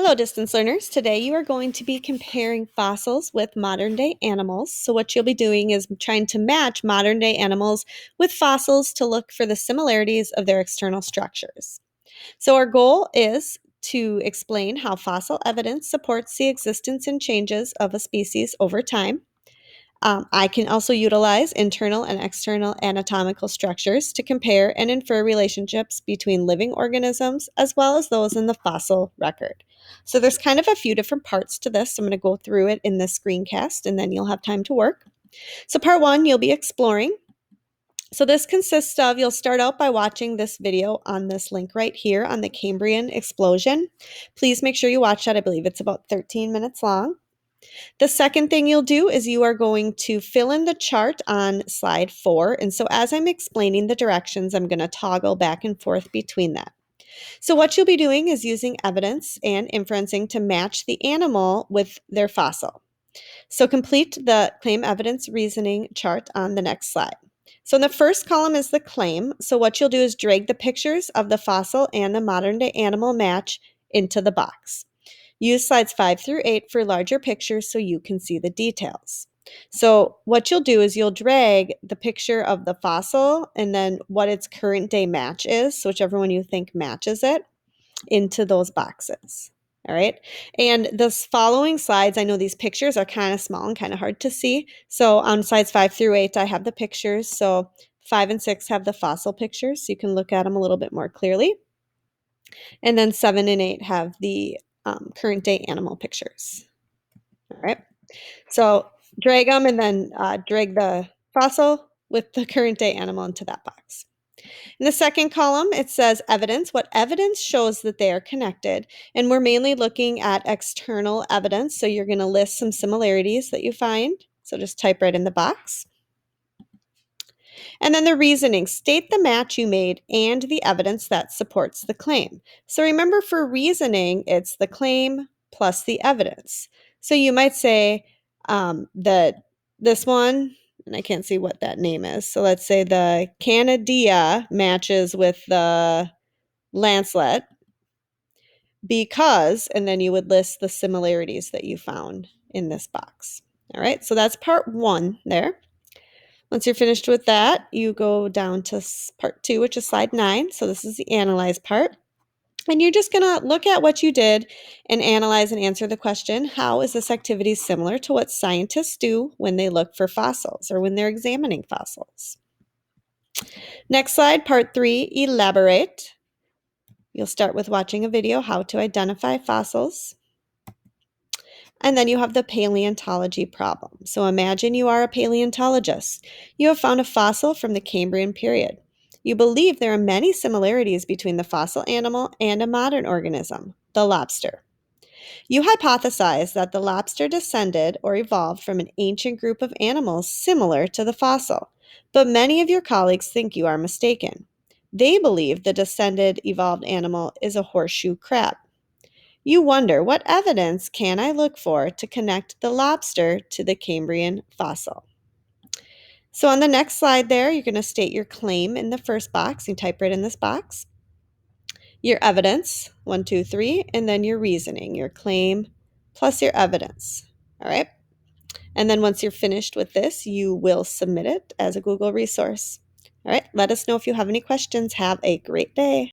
Hello, distance learners. Today you are going to be comparing fossils with modern day animals. So, what you'll be doing is trying to match modern day animals with fossils to look for the similarities of their external structures. So, our goal is to explain how fossil evidence supports the existence and changes of a species over time. I can also utilize internal and external anatomical structures to compare and infer relationships between living organisms as well as those in the fossil record. So there's kind of a few different parts to this. I'm going to go through it in this screencast and then you'll have time to work. So part one, you'll be exploring. So this consists of, you'll start out by watching this video on this link right here on the Cambrian explosion. Please make sure you watch that. I believe it's about 13 minutes long. The second thing you'll do is you are going to fill in the chart on slide 4. And so as I'm explaining the directions, I'm going to toggle back and forth between that. So what you'll be doing is using evidence and inferencing to match the animal with their fossil. So complete the claim evidence reasoning chart on the next slide. So in the first column is the claim. So what you'll do is drag the pictures of the fossil and the modern day animal match into the box. Use slides 5 through 8 for larger pictures so you can see the details. So what you'll do is you'll drag the picture of the fossil and then what its current day match is, so whichever one you think matches it, into those boxes. All right. And the following slides, I know these pictures are kind of small and kind of hard to see. So on slides 5 through 8, I have the pictures. So 5 and 6 have the fossil pictures, so you can look at them a little bit more clearly. And then 7 and 8 have the current day animal pictures. All right. So drag them and then drag the fossil with the current day animal into that box. In the second column, it says evidence. What evidence shows that they are connected? And we're mainly looking at external evidence. So you're going to list some similarities that you find. So just type right in the box. And then the reasoning, state the match you made and the evidence that supports the claim. So remember, for reasoning, it's the claim plus the evidence. So you might say that this one, and I can't see what that name is. So let's say the Canadia matches with the Lancelet because, and then you would list the similarities that you found in this box. All right, so that's part one there. Once you're finished with that, you go down to part 2, which is slide 9. So this is the analyze part. And you're just going to look at what you did and analyze and answer the question, how is this activity similar to what scientists do when they look for fossils or when they're examining fossils? Next slide, part 3, elaborate. You'll start with watching a video, how to identify fossils. And then you have the paleontology problem. So imagine you are a paleontologist. You have found a fossil from the Cambrian period. You believe there are many similarities between the fossil animal and a modern organism, the lobster. You hypothesize that the lobster descended or evolved from an ancient group of animals similar to the fossil, but many of your colleagues think you are mistaken. They believe the descended evolved animal is a horseshoe crab. You wonder, what evidence can I look for to connect the lobster to the Cambrian fossil? So on the next slide there, you're going to state your claim in the first box. You type right in this box. Your evidence, 1, 2, 3, and then your reasoning, your claim plus your evidence. All right. And then once you're finished with this, you will submit it as a Google resource. All right. Let us know if you have any questions. Have a great day.